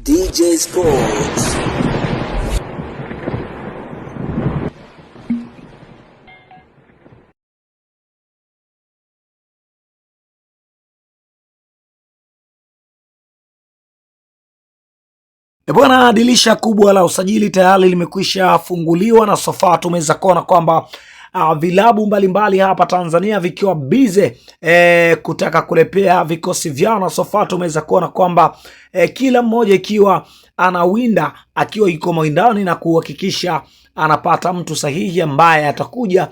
DJ Sports. Bwana, dirisha kubwa la usajili tayari limekwisha funguliwa na sofa tumeweza kuona kwamba vilabu mbalimbali hapa Tanzania vikiwa bize kutaka kulepea vikosi vyao, na sofa tumeweza kuona kwamba kila mmoja ikiwa anawinda akiwa yuko mawindani na kuhakikisha anapata mtu sahihi ambaye atakuja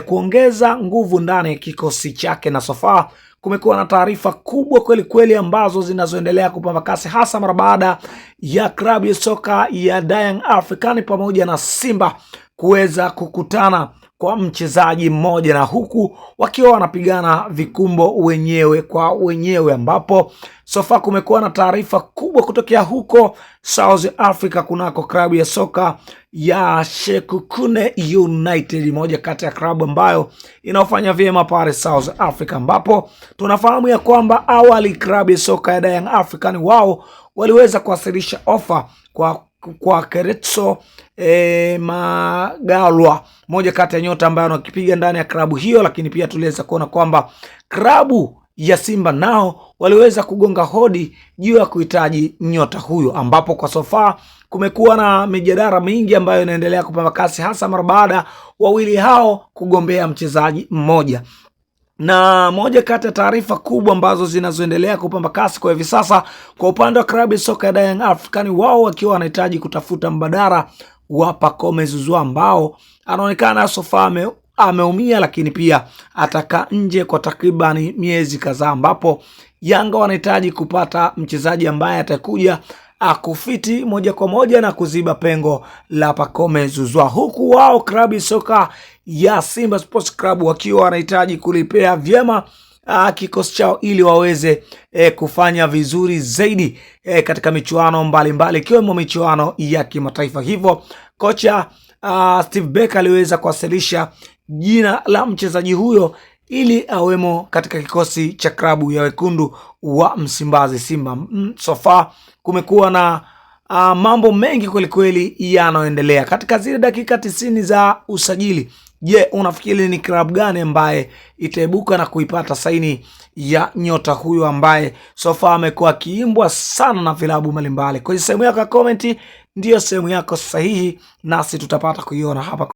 kuongeza nguvu ndani ya kikosi chake. Na sofa kumekuwa na taarifa kubwa kweli kweli ambazo zinazoendelea kupamba kasi, hasa mara baada ya klabu ya soka ya Young African pamoja na Simba kuweza kukutana kwa mchezaji mmoja, na huku wakiwa wanapigana vikumbo wenyewe kwa wenyewe, ambapo sofa kumekuwa na taarifa kubwa kutokea huko South Africa kunako klabu ya soka ya Sekhukhune United, moja kati ya klabu ambayo inaofanya vyema pale South Africa, ambapo tunafahamu ya kwamba awali klabu ya soka ya Young African wao waliweza kuwasilisha ofa kwa Keretso Magalwa, moja kati ya nyota ambayo wanakipiga ndani ya klabu hiyo, lakini pia tuliweza kuona kwamba klabu ya Simba nao waliweza kugonga hodi juu ya kuhitaji nyota huyo, ambapo kwa sofa kumekuwa na mijadala mingi ambayo inaendelea kupamba kasi, hasa mara baada wawili hao kugombea mchezaji mmoja. Na moja kati ya taarifa kubwa ambazo zinazoendelea kupamba kasi kwa hivi sasa kwa upande wa klabu ya soka ya Young African, wao wakiwa wanahitaji kutafuta mbadala wa Pacome Zouzoua ambao anaonekana sofa ameumia, lakini pia ataka nje kwa takriban miezi kadhaa, ambapo Yanga wanahitaji kupata mchezaji ambaye atakuja akufiti moja kwa moja na kuziba pengo la Pacome Zouzoua, huku wao klabu ya soka ya Simba Sports Club wakiwa wanahitaji kulipea vyema kikosi chao ili waweze kufanya vizuri zaidi katika michuano mbalimbali ikiwemo michuano ya kimataifa. Hivyo kocha Steve Barker aliweza kuwasilisha jina la mchezaji huyo ili awemo katika kikosi cha klabu ya wekundu wa Msimbazi Simba. Sofa kumekuwa na mambo mengi kweli kweli yanayoendelea katika zile dakika 90 za usajili. Je, unafikiri ni klabu gani ambaye itaibuka na kuipata saini ya nyota huyo ambaye sofa amekuwa akiimbwa sana na vilabu mbalimbali? Kwenye sehemu yako ya comment ndiyo sehemu yako sahihi, nasi tutapata kuiona hapa.